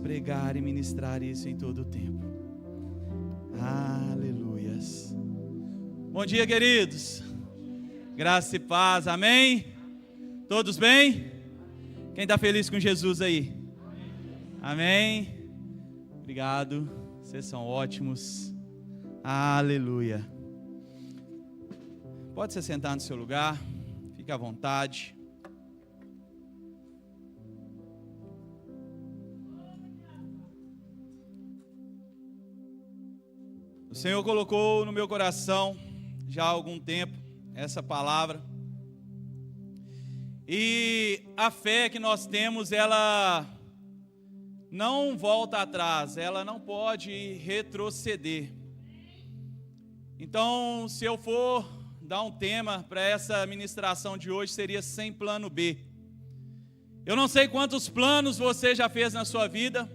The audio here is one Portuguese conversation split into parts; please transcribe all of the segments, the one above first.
pregar e ministrar isso em todo o tempo. Aleluias. Bom dia, queridos. Graça e paz, amém? Todos bem? Quem está feliz com Jesus aí? Amém? Obrigado, vocês são ótimos. Aleluia. Pode se sentar no seu lugar, fique à vontade. O Senhor colocou no meu coração já há algum tempo essa palavra. E a fé que nós temos, ela não volta atrás, ela não pode retroceder. Então, se eu for dar um tema para essa ministração de hoje, seria sem plano B. Eu não sei quantos planos você já fez na sua vida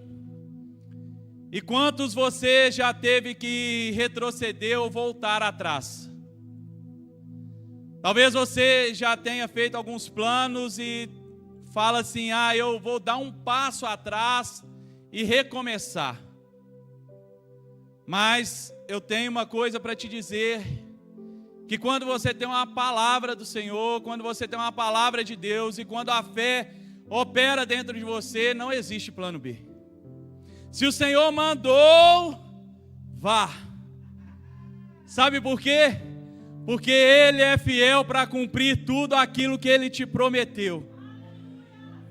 e quantos você já teve que retroceder ou voltar atrás. Talvez você já tenha feito alguns planos e fala assim: eu vou dar um passo atrás e recomeçar. Mas eu tenho uma coisa para te dizer, que quando você tem uma palavra do Senhor, quando você tem uma palavra de Deus e quando a fé opera dentro de você, não existe plano B. Se o Senhor mandou, vá. Sabe por quê? Porque Ele é fiel para cumprir tudo aquilo que Ele te prometeu.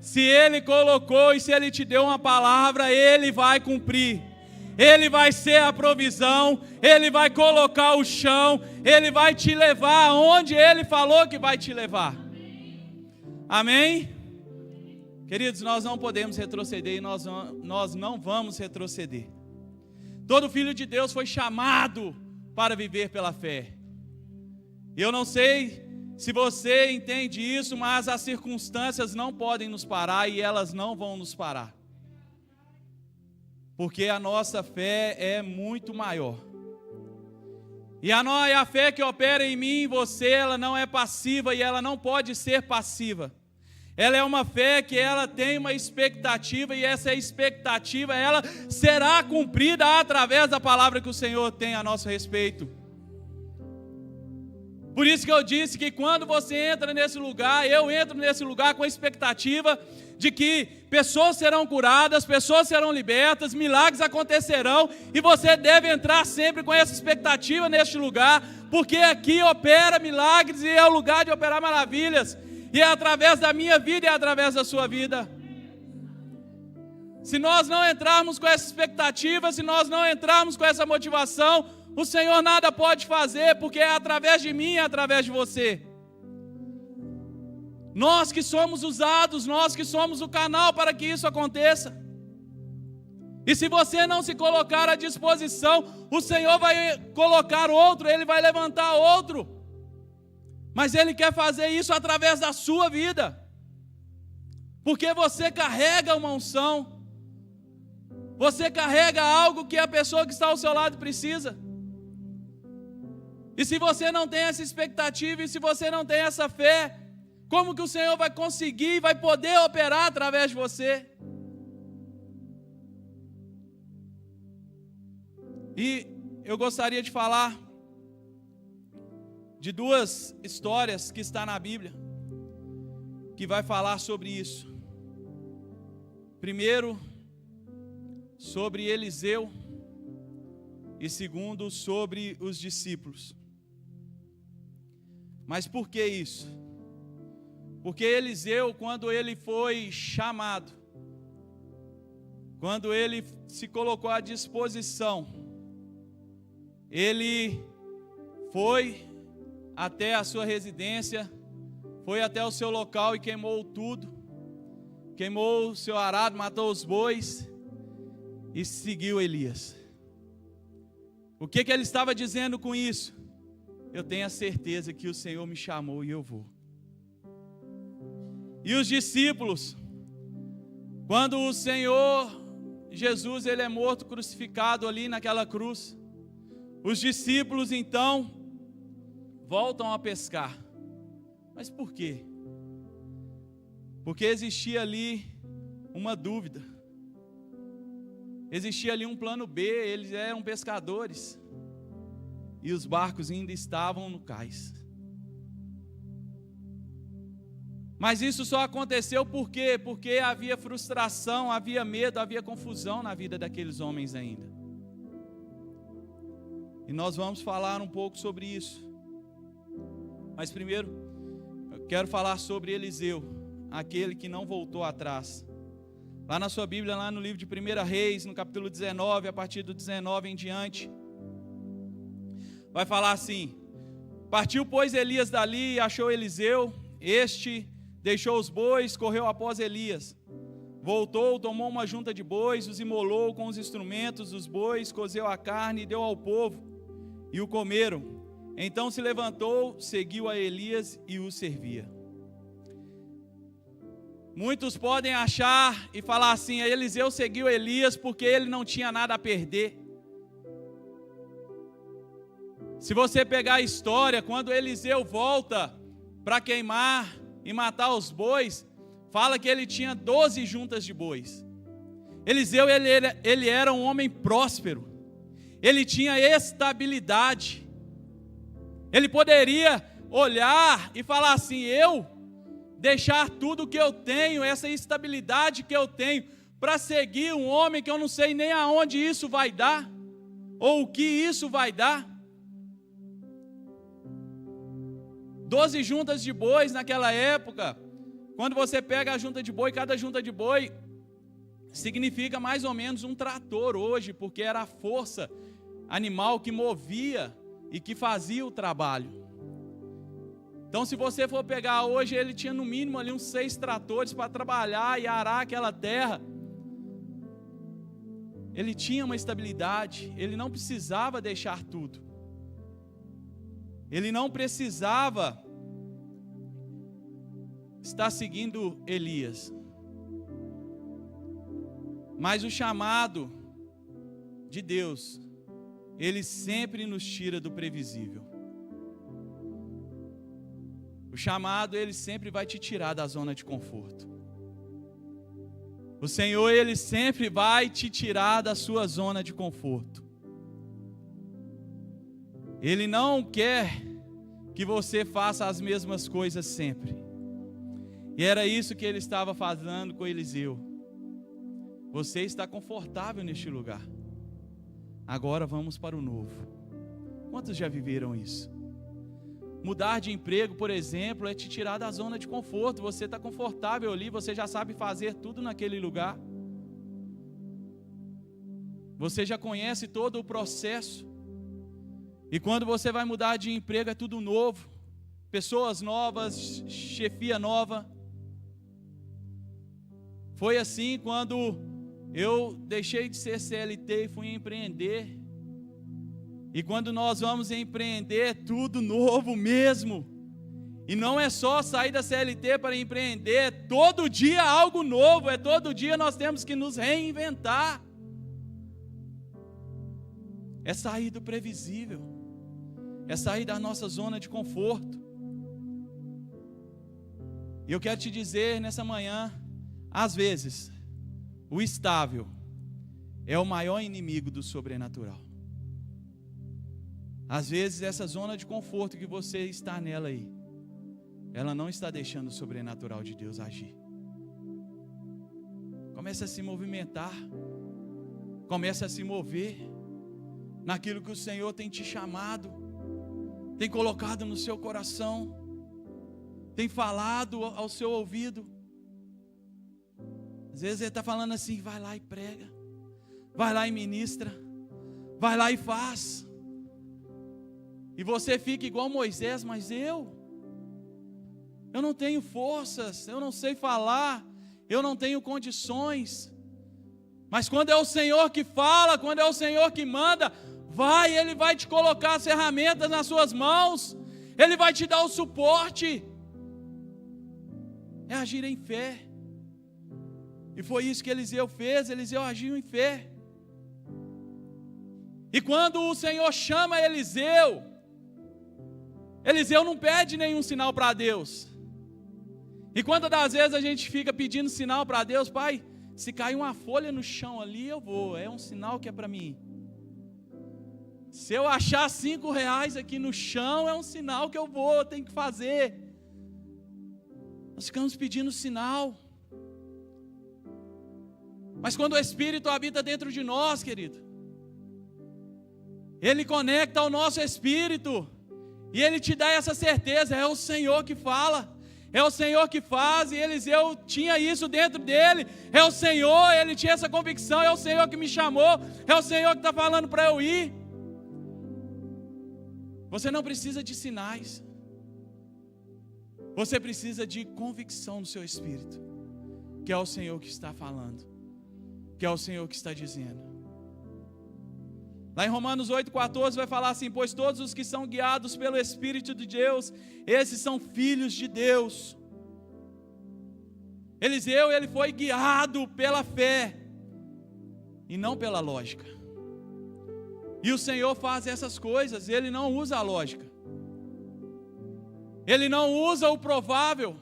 Se Ele colocou e se Ele te deu uma palavra, Ele vai cumprir. Ele vai ser a provisão, Ele vai colocar o chão, Ele vai te levar aonde Ele falou que vai te levar. Amém? Queridos, nós não podemos retroceder e nós não vamos retroceder. Todo filho de Deus foi chamado para viver pela fé. Eu não sei se você entende isso, mas as circunstâncias não podem nos parar e elas não vão nos parar. Porque a nossa fé é muito maior. E a fé que opera em mim e em você, ela não é passiva e ela não pode ser passiva. Ela é uma fé que ela tem uma expectativa e essa expectativa, ela será cumprida através da palavra que o Senhor tem a nosso respeito. Por isso que eu disse que quando você entra nesse lugar, eu entro nesse lugar com a expectativa de que pessoas serão curadas, pessoas serão libertas, milagres acontecerão, e você deve entrar sempre com essa expectativa neste lugar, porque aqui opera milagres e é o lugar de operar maravilhas, e é através da minha vida e é através da sua vida. Se nós não entrarmos com essa expectativa, se nós não entrarmos com essa motivação, o Senhor nada pode fazer, porque é através de mim e é através de você. Nós que somos usados, nós que somos o canal para que isso aconteça. E se você não se colocar à disposição, o Senhor vai colocar outro, Ele vai levantar outro. Mas Ele quer fazer isso através da sua vida. Porque você carrega uma unção. Você carrega algo que a pessoa que está ao seu lado precisa. E se você não tem essa expectativa, e se você não tem essa fé, como que o Senhor vai conseguir, vai poder operar através de você? E eu gostaria de falar de duas histórias que está na Bíblia, que vai falar sobre isso. Primeiro, sobre Eliseu, e segundo, sobre os discípulos. Mas por que isso? Porque Eliseu, quando ele foi chamado, quando ele se colocou à disposição, ele foi até a sua residência, foi até o seu local e queimou tudo, queimou o seu arado, matou os bois e seguiu Elias. O que ele estava dizendo com isso? Eu tenho a certeza que o Senhor me chamou e eu vou. E os discípulos, quando o Senhor Jesus, ele é morto, crucificado ali naquela cruz, os discípulos então voltam a pescar. Mas por quê? Porque existia ali uma dúvida. existia ali um plano B, eles eram pescadores. E os barcos ainda estavam no cais. Mas isso só aconteceu por quê? Porque havia frustração, havia medo, havia confusão na vida daqueles homens ainda. E nós vamos falar um pouco sobre isso. Mas primeiro, eu quero falar sobre Eliseu, aquele que não voltou atrás. Lá na sua Bíblia, lá no livro de 1 Reis, no capítulo 19, a partir do 19 em diante, vai falar assim: partiu, pois, Elias dali e achou Eliseu. Este deixou os bois, correu após Elias. Voltou, tomou uma junta de bois, os imolou com os instrumentos dos bois, cozeu a carne e deu ao povo, e o comeram. Então se levantou, seguiu a Elias e o servia. Muitos podem achar e falar assim: Eliseu seguiu Elias porque ele não tinha nada a perder. Se você pegar a história, quando Eliseu volta para queimar e matar os bois, fala que ele tinha 12 juntas de bois. Eliseu, ele era um homem próspero, ele tinha estabilidade. Ele poderia olhar e falar assim: eu deixar tudo que eu tenho, essa estabilidade que eu tenho, para seguir um homem que eu não sei nem aonde isso vai dar, ou o que isso vai dar. 12 juntas de bois naquela época, quando você pega a junta de boi, cada junta de boi significa mais ou menos um trator hoje, porque era a força animal que movia e que fazia o trabalho. Então, se você for pegar hoje, ele tinha no mínimo ali uns 6 tratores para trabalhar e arar aquela terra. Ele tinha uma estabilidade, ele não precisava deixar tudo. Ele não precisava estar seguindo Elias. Mas o chamado de Deus, ele sempre nos tira do previsível. O chamado, ele sempre vai te tirar da zona de conforto. O Senhor, ele sempre vai te tirar da sua zona de conforto. Ele não quer que você faça as mesmas coisas sempre. E era isso que ele estava fazendo com Eliseu. Você está confortável neste lugar. Agora vamos para o novo. Quantos já viveram isso? Mudar de emprego, por exemplo, é te tirar da zona de conforto. Você está confortável ali, você já sabe fazer tudo naquele lugar. Você já conhece todo o processo. E quando você vai mudar de emprego é tudo novo, pessoas novas, chefia nova. Foi assim quando eu deixei de ser CLT e fui empreender. E quando nós vamos empreender é tudo novo mesmo. E não é só sair da CLT para empreender, é todo dia algo novo, é todo dia nós temos que nos reinventar. É sair do previsível. É sair da nossa zona de conforto. E eu quero te dizer nessa manhã, às vezes, o estável é o maior inimigo do sobrenatural. Às vezes essa zona de conforto que você está nela aí, ela não está deixando o sobrenatural de Deus agir. Comece a se movimentar. Comece a se mover naquilo que o Senhor tem te chamado, tem colocado no seu coração, tem falado ao seu ouvido. Às vezes ele está falando assim: vai lá e prega, vai lá e ministra, vai lá e faz. E você fica igual Moisés: mas eu não tenho forças, eu não sei falar, eu não tenho condições. Mas quando é o Senhor que fala, quando é o Senhor que manda, vai, Ele vai te colocar as ferramentas nas suas mãos, Ele vai te dar o suporte. É agir em fé. E foi isso que Eliseu fez. Eliseu agiu em fé. E quando o Senhor chama Eliseu, Eliseu não pede nenhum sinal para Deus. E quantas das vezes a gente fica pedindo sinal para Deus: Pai, Se cair uma folha no chão ali, eu vou. É um sinal que é para mim. Se eu achar R$5 aqui no chão, é um sinal que eu vou, tenho que fazer. Nós ficamos pedindo sinal. Mas quando o Espírito habita dentro de nós, querido, Ele conecta ao nosso espírito, e Ele te dá essa certeza, é o Senhor que fala, é o Senhor que faz, e Eliseu tinha isso dentro dele, é o Senhor, ele tinha essa convicção, é o Senhor que me chamou, é o Senhor que está falando para eu ir. Você não precisa de sinais, você precisa de convicção no seu espírito, que é o Senhor que está falando, que é o Senhor que está dizendo. Lá em Romanos 8,14 vai falar assim: pois todos os que são guiados pelo Espírito de Deus, esses são filhos de Deus. Eliseu, ele foi guiado pela fé e não pela lógica. E o Senhor faz essas coisas, Ele não usa a lógica, Ele não usa o provável.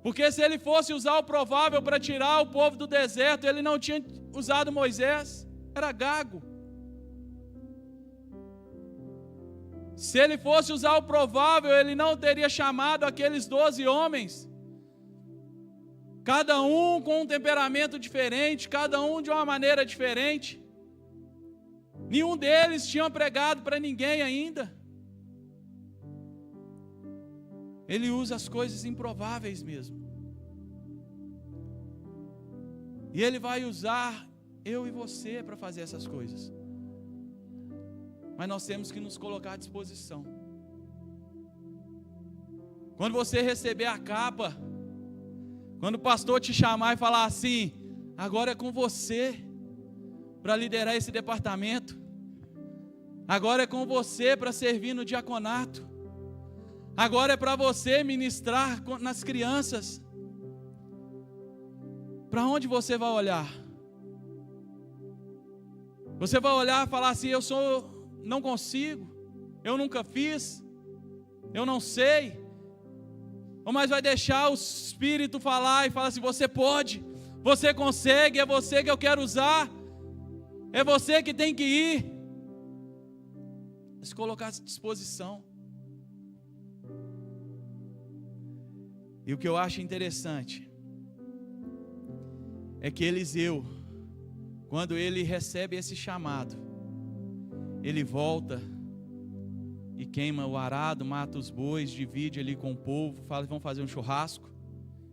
Porque se Ele fosse usar o provável para tirar o povo do deserto, Ele não tinha usado Moisés, era gago. Se Ele fosse usar o provável, Ele não teria chamado aqueles 12 homens, cada um com um temperamento diferente, cada um de uma maneira diferente. Nenhum deles tinha pregado para ninguém ainda. Ele usa as coisas improváveis mesmo. E Ele vai usar eu e você para fazer essas coisas. Mas nós temos que nos colocar à disposição. Quando você receber a capa, quando o pastor te chamar e falar assim: agora é com você para liderar esse departamento, agora é com você para servir no diaconato, agora é para você ministrar nas crianças. Para onde você vai olhar? Você vai olhar e falar assim: não consigo, eu nunca fiz, eu não sei. Ou mais vai deixar o Espírito falar e falar assim: você pode, você consegue, é você que eu quero usar, é você que tem que ir. Se colocar à disposição. E o que eu acho interessante é que Eliseu, quando ele recebe esse chamado, ele volta e queima o arado, mata os bois, divide ali com o povo, fala: vamos fazer um churrasco,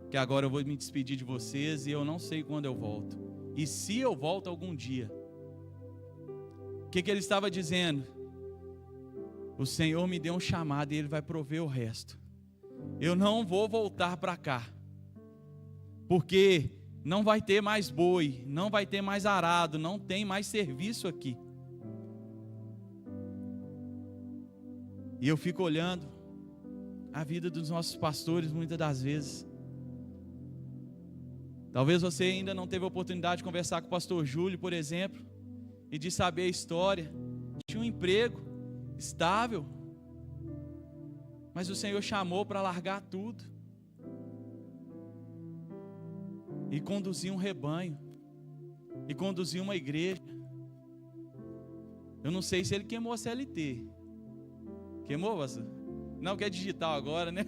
que agora eu vou me despedir de vocês e eu não sei quando eu volto, e se eu volto algum dia. O que ele estava dizendo? O Senhor me deu um chamado e Ele vai prover o resto. Eu não vou voltar para cá, porque não vai ter mais boi, não vai ter mais arado, não tem mais serviço aqui. E eu fico olhando a vida dos nossos pastores muitas das vezes. Talvez você ainda não teve a oportunidade de conversar com o pastor Júlio, por exemplo, e de saber a história. Tinha um emprego estável, mas o Senhor chamou para largar tudo e conduzir um rebanho, e conduzir uma igreja. Eu não sei se ele queimou a CLT. Queimou, pastor? Não, que é digital agora, né?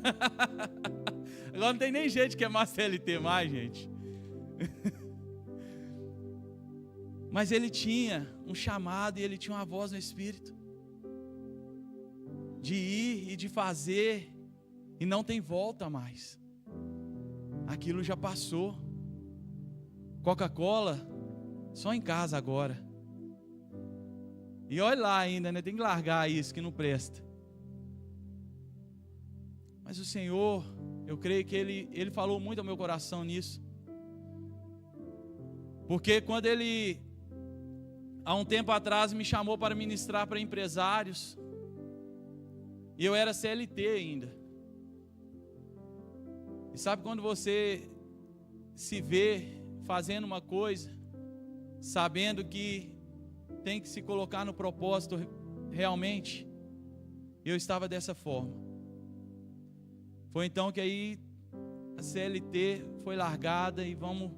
Agora não tem nem jeito de queimar a CLT mais, gente. Mas ele tinha um chamado e ele tinha uma voz no Espírito de ir e de fazer, e não tem volta mais. Aquilo já passou. Coca-Cola só em casa agora. E olha lá ainda, né? Tem que largar isso que não presta. Mas o Senhor, eu creio que Ele falou muito ao meu coração nisso. Porque quando Ele, há um tempo atrás, me chamou para ministrar para empresários, e eu era CLT ainda. E sabe quando você se vê fazendo uma coisa, sabendo que tem que se colocar no propósito realmente? Eu estava dessa forma. Foi então que aí a CLT foi largada e vamos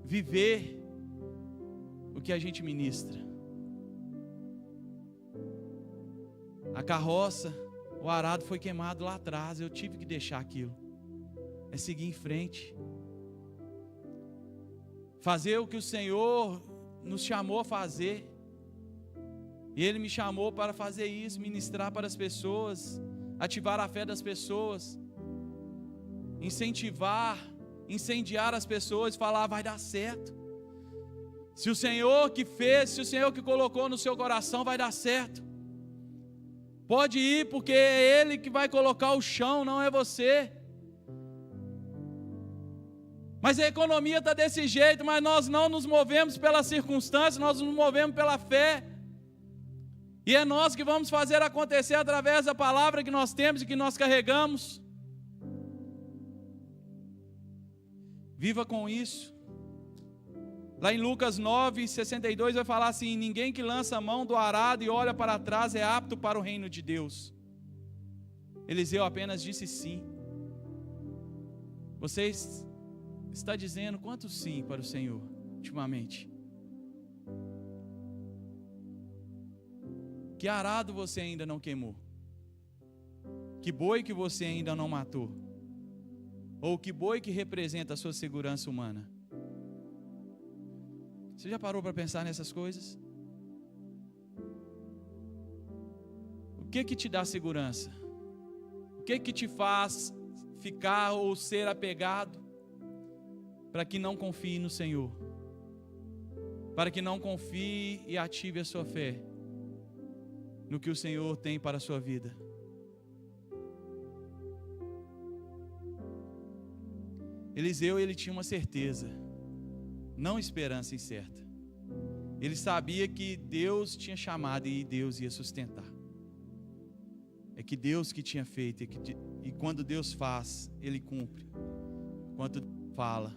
viver o que a gente ministra. A carroça, o arado foi queimado lá atrás, eu tive que deixar aquilo. É seguir em frente. Fazer o que o Senhor nos chamou a fazer. E Ele me chamou para fazer isso, ministrar para as pessoas, ativar a fé das pessoas, incentivar, incendiar as pessoas, falar, vai dar certo. Se o Senhor que fez, se o Senhor que colocou no seu coração, vai dar certo. Pode ir, porque é Ele que vai colocar o chão, não é você. Mas a economia está desse jeito, mas nós não nos movemos pelas circunstâncias, nós nos movemos pela fé. E é nós que vamos fazer acontecer através da palavra que nós temos e que nós carregamos. Viva com isso. Lá em Lucas 9:62 vai falar assim: ninguém que lança a mão do arado e olha para trás é apto para o reino de Deus. Eliseu apenas disse sim. Você está dizendo quanto sim para o Senhor ultimamente? Que arado você ainda não queimou? Que boi que você ainda não matou? Ou que boi que representa a sua segurança humana? Você já parou para pensar nessas coisas? O que te dá segurança? O que te faz ficar ou ser apegado? Para que não confie no Senhor. Para que não confie e ative a sua fé no que o Senhor tem para a sua vida. Eliseu, ele tinha uma certeza, não esperança incerta. Ele sabia que Deus tinha chamado e Deus ia sustentar. É que Deus que tinha feito, e quando Deus faz, Ele cumpre. Quando fala.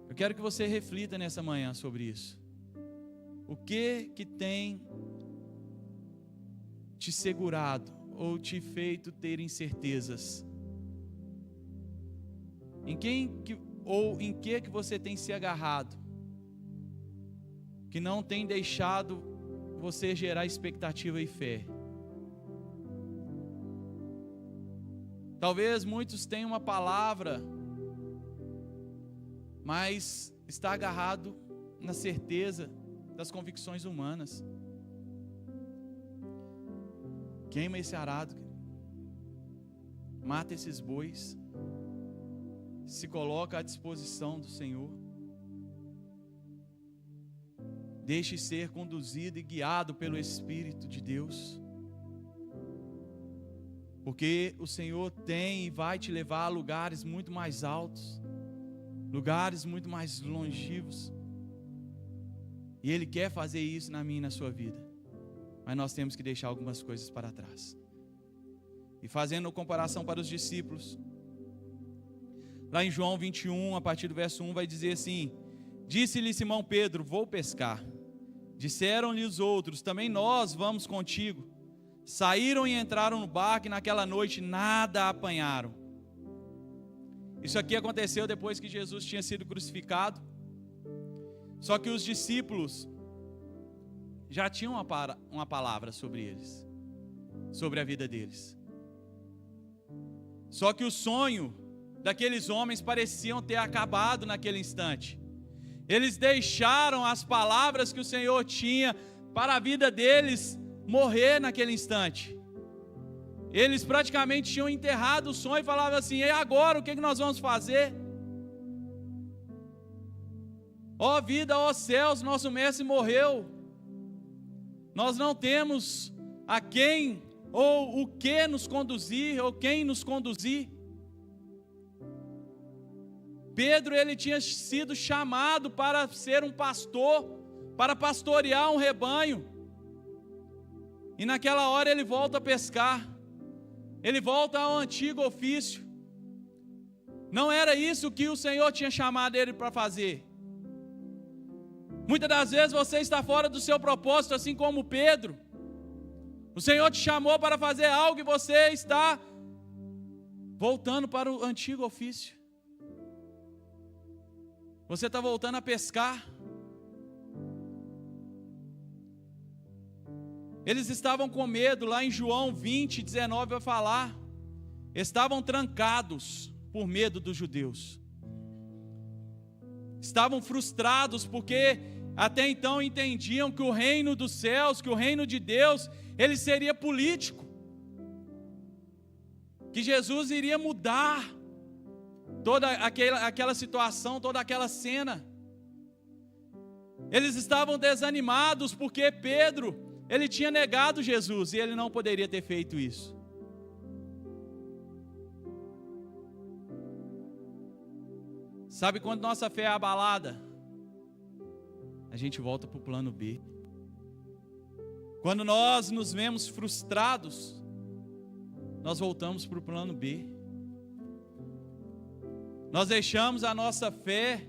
Eu quero que você reflita nessa manhã sobre isso. O que tem te segurado ou te feito ter incertezas? Em que você tem se agarrado, que não tem deixado você gerar expectativa e fé? Talvez muitos tenham uma palavra, mas está agarrado na certeza das convicções humanas. Queima esse arado, mata esses bois, se coloca à disposição do Senhor, deixe ser conduzido e guiado pelo Espírito de Deus, porque o Senhor tem e vai te levar a lugares muito mais altos, lugares muito mais longínquos, e Ele quer fazer isso na minha e na sua vida, mas nós temos que deixar algumas coisas para trás. E fazendo comparação para os discípulos, lá em João 21, a partir do verso 1, vai dizer assim: disse-lhe Simão Pedro, vou pescar. Disseram-lhe os outros, também nós vamos contigo. Saíram e entraram no barco e naquela noite nada apanharam. Isso aqui aconteceu depois que Jesus tinha sido crucificado. Só que os discípulos já tinham uma palavra sobre eles, sobre a vida deles. Só que o sonho daqueles homens pareciam ter acabado naquele instante. Eles deixaram as palavras que o Senhor tinha para a vida deles morrer naquele instante. Eles praticamente tinham enterrado o sonho e falavam assim: e agora, o que nós vamos fazer? Ó vida, ó céus, nosso mestre morreu. Nós não temos a quem ou o que nos conduzir, ou quem nos conduzir. Pedro, ele tinha sido chamado para ser um pastor, para pastorear um rebanho. E naquela hora ele volta a pescar. Ele volta ao antigo ofício. Não era isso que o Senhor tinha chamado ele para fazer. Muitas das vezes você está fora do seu propósito, assim como Pedro. O Senhor te chamou para fazer algo e você está voltando para o antigo ofício. Você está voltando a pescar. Eles estavam com medo, lá em João 20, 19 vai falar. Estavam trancados por medo dos judeus. Estavam frustrados porque até então entendiam que o reino dos céus, que o reino de Deus, ele seria político. Que Jesus iria mudar toda aquela situação, toda aquela cena. Eles estavam desanimados porque Pedro, ele tinha negado Jesus e ele não poderia ter feito isso. Sabe quando nossa fé é abalada? A gente volta para o plano B. Quando nós nos vemos frustrados, nós voltamos para o plano B. Nós deixamos a nossa fé,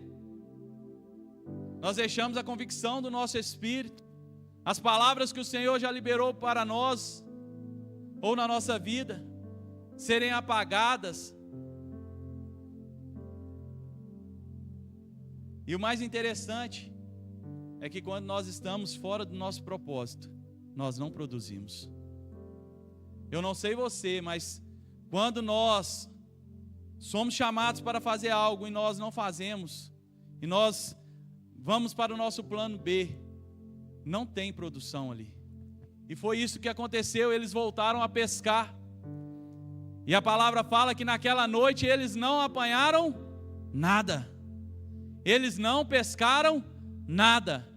nós deixamos a convicção do nosso espírito, as palavras que o Senhor já liberou para nós, ou na nossa vida, serem apagadas. E o mais interessante é que quando nós estamos fora do nosso propósito, nós não produzimos. Eu não sei você, mas quando nós somos chamados para fazer algo e nós não fazemos, e nós vamos para o nosso plano B, não tem produção ali. E foi isso que aconteceu, eles voltaram a pescar. E a palavra fala que naquela noite eles não apanharam nada. Eles não pescaram nada.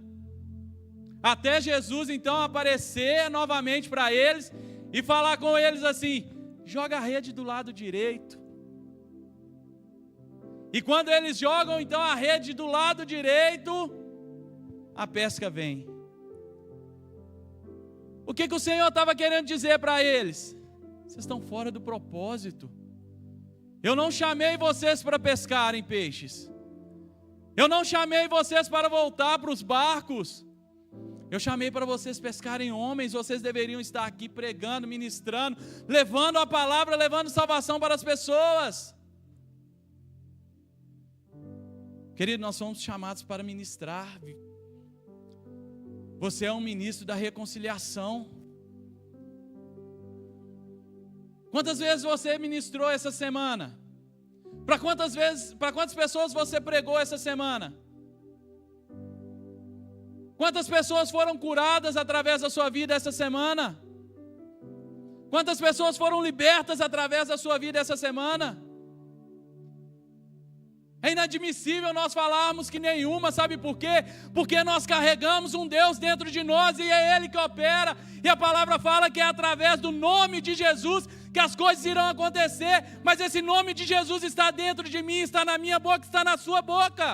Até Jesus então aparecer novamente para eles e falar com eles assim: joga a rede do lado direito. E quando eles jogam então a rede do lado direito, a pesca vem. O que o Senhor estava querendo dizer para eles? Vocês estão fora do propósito. Eu não chamei vocês para pescarem peixes. Eu não chamei vocês para voltar para os barcos. Eu chamei para vocês pescarem homens. Vocês deveriam estar aqui pregando, ministrando, levando a palavra, levando salvação para as pessoas. Querido, nós somos chamados para ministrar. Você é um ministro da reconciliação. Quantas vezes você ministrou essa semana? Para quantas pessoas você pregou essa semana? Quantas pessoas foram curadas através da sua vida essa semana? Quantas pessoas foram libertas através da sua vida essa semana? É inadmissível nós falarmos que nenhuma, sabe por quê? Porque nós carregamos um Deus dentro de nós e é Ele que opera. E a palavra fala que é através do nome de Jesus que as coisas irão acontecer. Mas esse nome de Jesus está dentro de mim, está na minha boca, está na sua boca.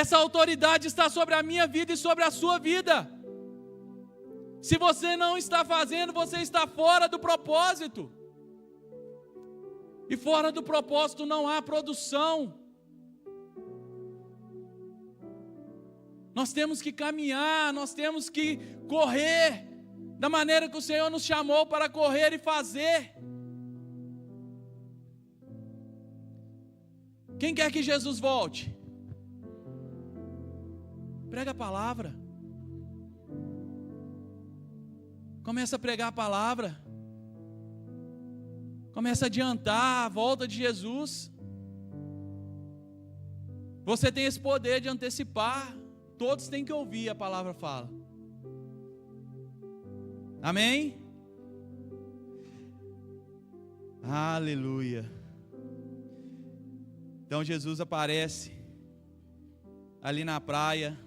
Essa autoridade está sobre a minha vida e sobre a sua vida. Se você não está fazendo, você está fora do propósito. E fora do propósito não há produção. Nós temos que caminhar, nós temos que correr da maneira que o Senhor nos chamou para correr e fazer. Quem quer que Jesus volte? Prega a palavra. Começa a pregar a palavra. Começa a adiantar a volta de Jesus. Você tem esse poder de antecipar. Todos têm que ouvir, a palavra fala. Amém? Aleluia. Então Jesus aparece ali na praia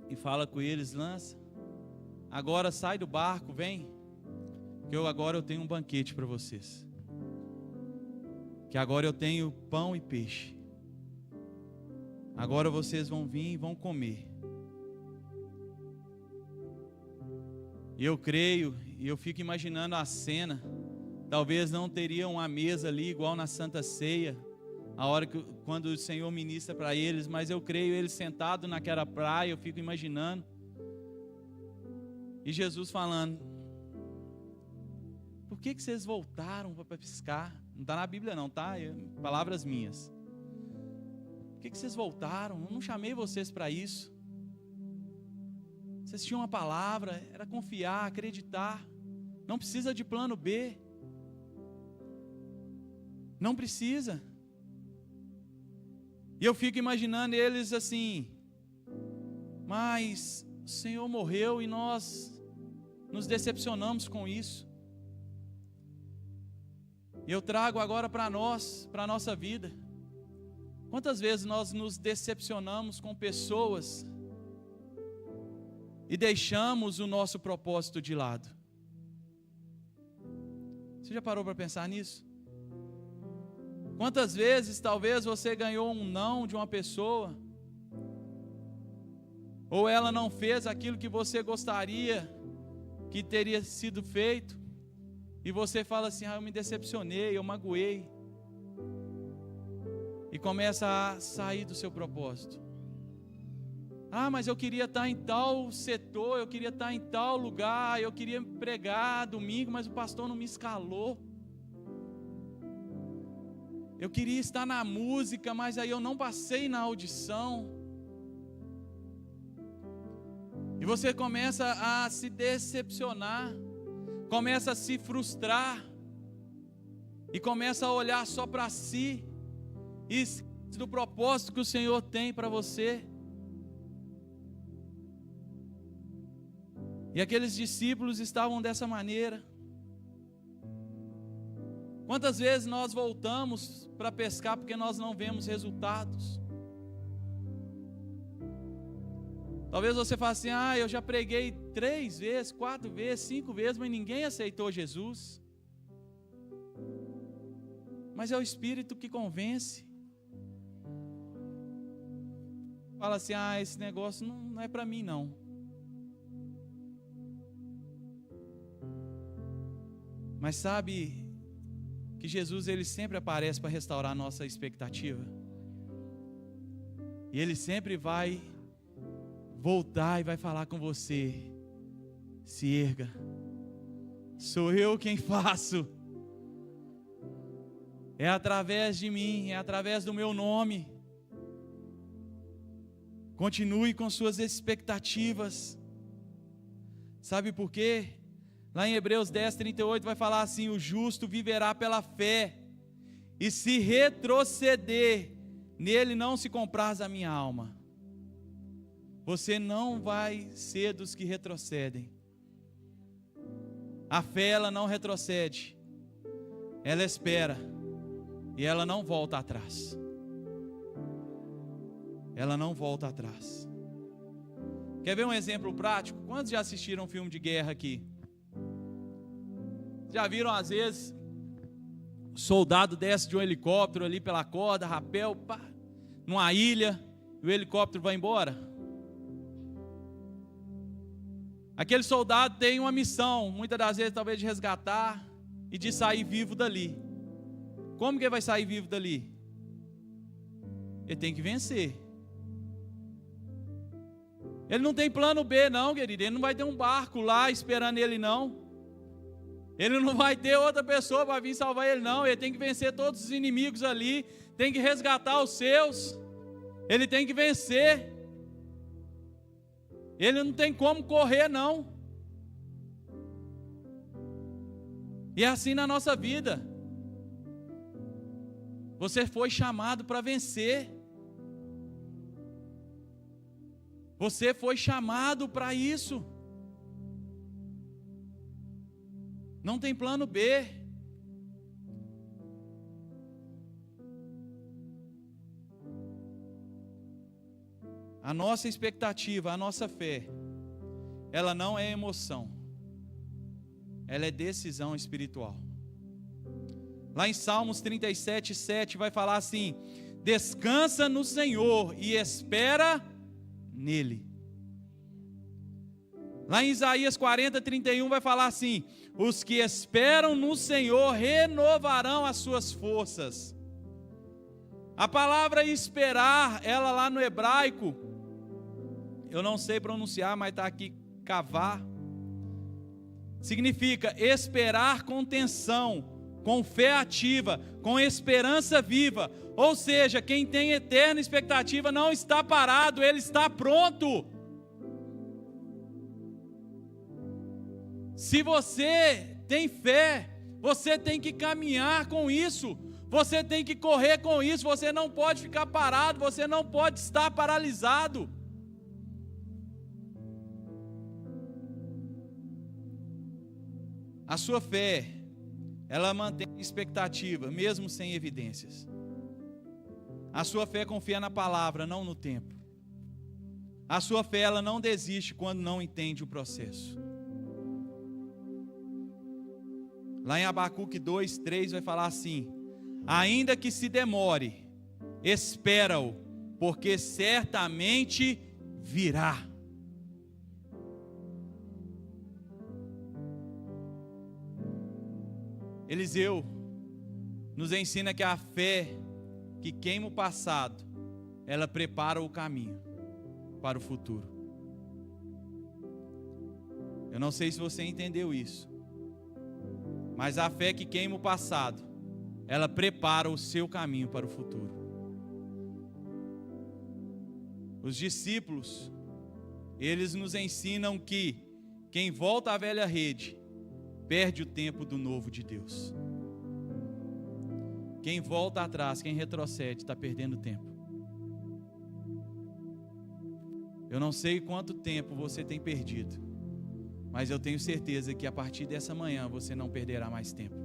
e fala com eles: lança, agora sai do barco, vem, que agora eu tenho um banquete para vocês, que agora eu tenho pão e peixe, agora vocês vão vir e vão comer. E eu creio, e eu fico imaginando a cena, talvez não teria uma mesa ali igual na Santa Ceia, quando o Senhor ministra para eles, mas eu creio eles sentados naquela praia, eu fico imaginando, E Jesus falando: por que vocês voltaram para pescar? Não está na Bíblia não, tá? Palavras minhas. Por que vocês voltaram? Eu não chamei vocês para isso. Vocês tinham uma palavra, era confiar, acreditar. Não precisa de plano B. Não precisa. E eu fico imaginando eles assim: mas o Senhor morreu e nós nos decepcionamos com isso. E eu trago agora para nós, para a nossa vida. Quantas vezes nós nos decepcionamos com pessoas e deixamos o nosso propósito de lado? Você já parou para pensar nisso? Quantas vezes talvez você ganhou um não de uma pessoa, ou ela não fez aquilo que você gostaria que teria sido feito, e você fala assim: eu me decepcionei, eu magoei, e começa a sair do seu propósito. Mas eu queria estar em tal setor, eu queria estar em tal lugar, eu queria pregar domingo, mas o pastor não me escalou. Eu queria estar na música, mas aí eu não passei na audição. E você começa a se decepcionar, começa a se frustrar, e começa a olhar só para si, e esquece do propósito que o Senhor tem para você. E aqueles discípulos estavam dessa maneira. Quantas vezes nós voltamos para pescar porque nós não vemos resultados? Talvez você fale assim: eu já preguei 3 vezes, 4 vezes, 5 vezes, mas ninguém aceitou Jesus. Mas é o Espírito que convence. Fala assim: esse negócio não é para mim não. Mas sabe que Jesus, ele sempre aparece para restaurar a nossa expectativa. E ele sempre vai voltar e vai falar com você: se erga, sou eu quem faço. É através de mim, é através do meu nome. Continue com suas expectativas. Sabe por quê? Lá em Hebreus 10:38 vai falar assim: o justo viverá pela fé, e se retroceder, nele não se compraz a minha alma. Você não vai ser dos que retrocedem. A fé, ela não retrocede, ela espera, e ela não volta atrás. Ela não volta atrás. Quer ver um exemplo prático? Quantos já assistiram um filme de guerra aqui? Já viram às vezes o soldado desce de um helicóptero ali pela corda, rapel, numa ilha, e o helicóptero vai embora? Aquele soldado tem uma missão, muitas das vezes talvez de resgatar e de sair vivo dali. Como que ele vai sair vivo dali? Ele tem que vencer. Ele não tem plano B não, querido. Ele não vai ter um barco lá esperando ele não. Ele não vai ter outra pessoa para vir salvar ele não. Ele tem que vencer todos os inimigos ali, tem que resgatar os seus. Ele tem que vencer. Ele não tem como correr não. E é assim na nossa vida. Você foi chamado para vencer. Você foi chamado para isso. Não tem plano B. A nossa expectativa, a nossa fé, ela não é emoção, ela é decisão espiritual. Lá em Salmos 37:7 vai falar assim: descansa no Senhor e espera nele. Lá em Isaías 40:31 vai falar assim: os que esperam no Senhor renovarão as suas forças. A palavra esperar, ela lá no hebraico, eu não sei pronunciar, mas está aqui, kavar. significa esperar com tensão, com fé ativa, com esperança viva. Ou seja, quem tem eterna expectativa não está parado, ele está pronto. Se você tem fé, você tem que caminhar com isso, você tem que correr com isso, você não pode ficar parado, você não pode estar paralisado. A sua fé, ela mantém expectativa, mesmo sem evidências. A sua fé confia na palavra, não no tempo. A sua fé, ela não desiste quando não entende o processo. Lá em Abacuque 2:3 vai falar assim: ainda que se demore, espera-o, porque certamente virá. Eliseu nos ensina que a fé que queima o passado, ela prepara o caminho para o futuro. Eu não sei se você entendeu isso, mas a fé que queima o passado, ela prepara o seu caminho para o futuro. Os discípulos, eles nos ensinam que quem volta à velha rede, perde o tempo do novo de Deus. Quem volta atrás, quem retrocede, está perdendo tempo. Eu não sei quanto tempo você tem perdido, mas eu tenho certeza que a partir dessa manhã você não perderá mais tempo.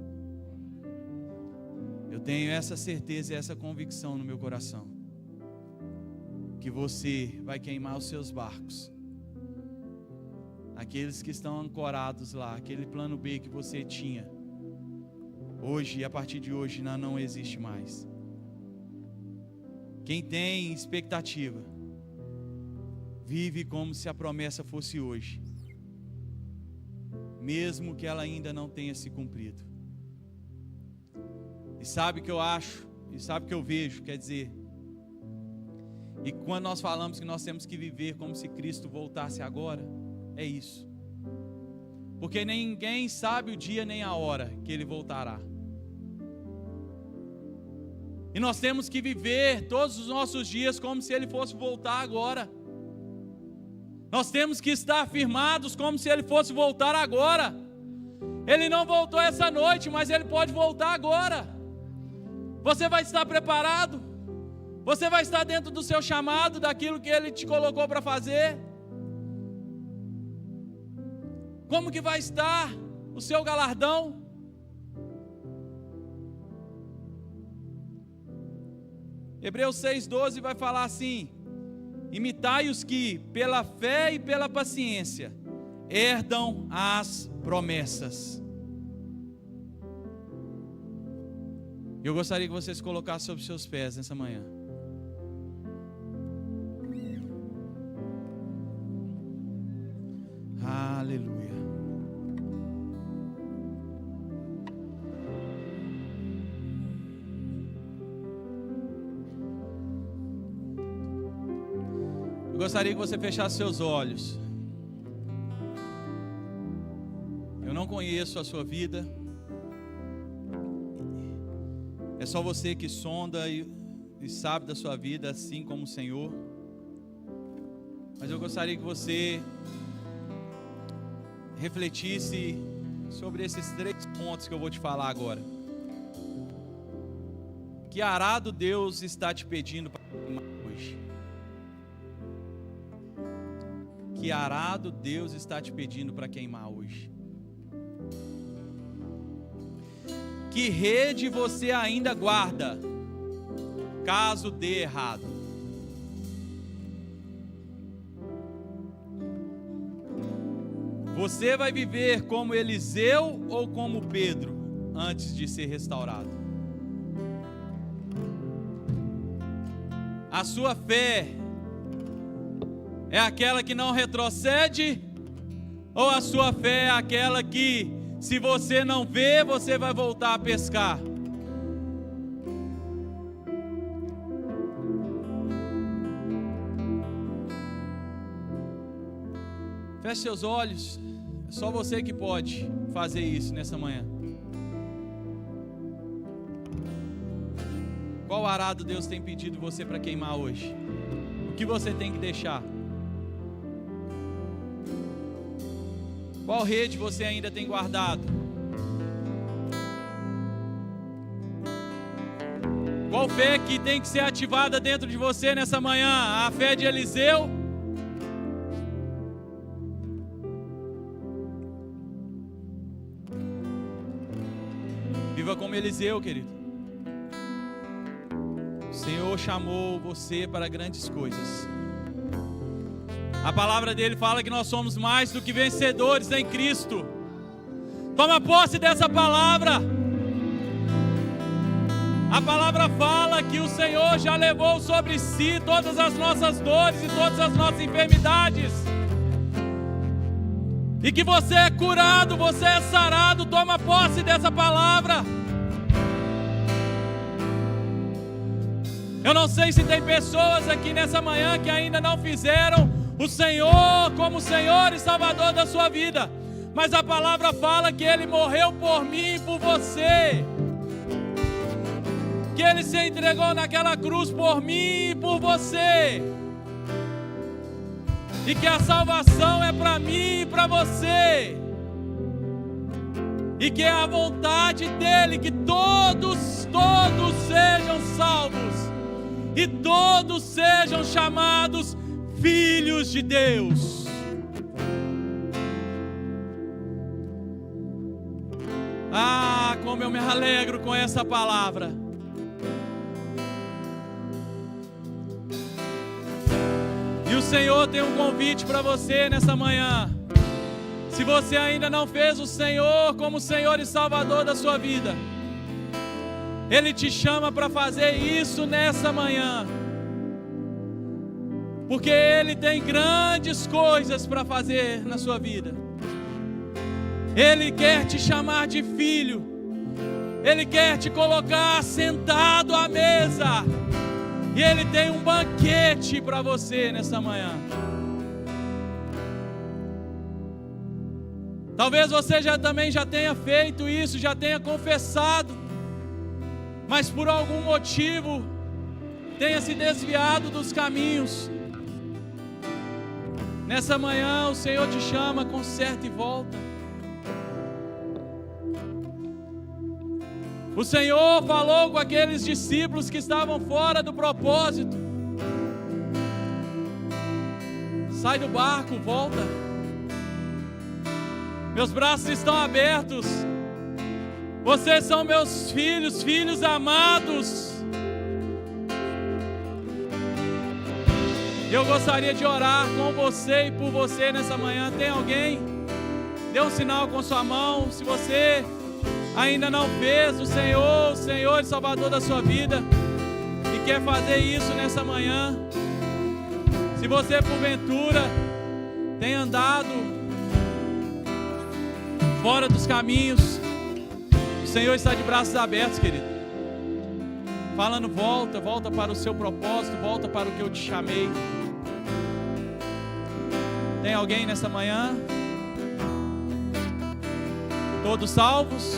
Eu tenho essa certeza e essa convicção no meu coração, que você vai queimar os seus barcos, aqueles que estão ancorados lá, aquele plano B que você tinha, hoje e a partir de hoje não existe mais. Quem tem expectativa, vive como se a promessa fosse hoje, mesmo que ela ainda não tenha se cumprido. E sabe o que eu acho, e sabe o que eu vejo, quer dizer, e quando nós falamos que nós temos que viver como se Cristo voltasse agora, é isso, porque ninguém sabe o dia nem a hora que Ele voltará, e nós temos que viver todos os nossos dias como se Ele fosse voltar agora. Nós temos que estar firmados como se Ele fosse voltar agora. Ele não voltou essa noite, mas Ele pode voltar agora. Você vai estar preparado? Você vai estar dentro do seu chamado, daquilo que Ele te colocou para fazer? Como que vai estar o seu galardão? Hebreus 6:12 vai falar assim: imitai os que, pela fé e pela paciência, herdam as promessas. Eu gostaria que você se colocasse sobre seus pés nessa manhã. Aleluia. Eu gostaria que você fechasse seus olhos. Eu não conheço a sua vida. É só você que sonda e sabe da sua vida, assim como o Senhor. Mas eu gostaria que você refletisse sobre esses 3 pontos que eu vou te falar agora. Que arado Deus está te pedindo para queimar hoje? Que arado Deus está te pedindo para queimar hoje? Que rede você ainda guarda, caso dê errado? Você vai viver como Eliseu ou como Pedro, antes de ser restaurado? A sua fé é aquela que não retrocede, ou a sua fé é aquela que, se você não vê, você vai voltar a pescar? Feche seus olhos, é só você que pode. fazer isso nessa manhã? Qual arado Deus tem pedido você para queimar hoje? O que você tem que deixar? Qual rede você ainda tem guardado? Qual fé que tem que ser ativada dentro de você nessa manhã? A fé de Eliseu? Viva como Eliseu, querido. O Senhor chamou você para grandes coisas. A palavra dele fala que nós somos mais do que vencedores em Cristo. Toma posse dessa palavra. A palavra fala que o Senhor já levou sobre si todas as nossas dores e todas as nossas enfermidades. E que você é curado, você é sarado. Toma posse dessa palavra. Eu não sei se tem pessoas aqui nessa manhã que ainda não fizeram o Senhor como Senhor e Salvador da sua vida. Mas a palavra fala que Ele morreu por mim e por você. Que Ele se entregou naquela cruz por mim e por você. E que a salvação é para mim e para você. E que é a vontade dEle que todos sejam salvos. E todos sejam chamados filhos de Deus. Ah, como eu me alegro com essa palavra. E o Senhor tem um convite para você nessa manhã. Se você ainda não fez o Senhor como Senhor e Salvador da sua vida, Ele te chama para fazer isso nessa manhã. Porque Ele tem grandes coisas para fazer na sua vida. Ele quer te chamar de filho. Ele quer te colocar sentado à mesa. E Ele tem um banquete para você nessa manhã. Talvez você também já tenha feito isso, já tenha confessado, mas por algum motivo tenha se desviado dos caminhos. Nessa manhã o Senhor te chama, conserta e volta. O Senhor falou com aqueles discípulos que estavam fora do propósito. Sai do barco, volta. Meus braços estão abertos. Vocês são meus filhos, filhos amados. Eu gostaria de orar com você e por você nessa manhã. Tem alguém? Dê um sinal com sua mão. Se você ainda não fez o Senhor e Salvador da sua vida e quer fazer isso nessa manhã, se você porventura tem andado fora dos caminhos, o Senhor está de braços abertos, querido, falando: volta para o seu propósito, volta para o que eu te chamei. Tem alguém nessa manhã? Todos salvos?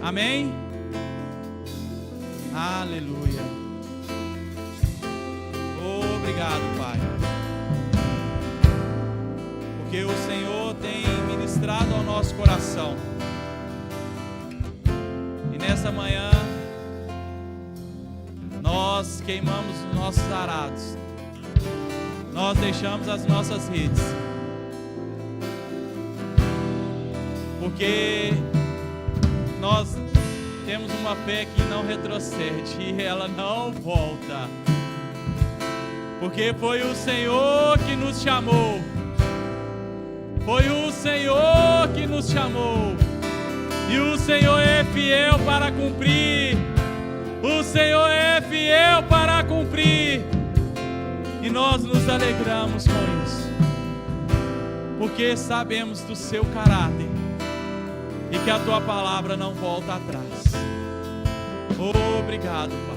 Amém? Aleluia. Obrigado, Pai. Porque o Senhor tem ministrado ao nosso coração. E nessa manhã, nós queimamos os nossos arados. Nós deixamos as nossas redes. Porque nós temos uma fé que não retrocede e ela não volta. Porque foi o Senhor que nos chamou. Foi o Senhor que nos chamou. E o Senhor é fiel para cumprir. O Senhor é fiel para cumprir. E nós nos alegramos com isso. Porque sabemos do seu caráter. E que a tua palavra não volta atrás. Obrigado, Pai.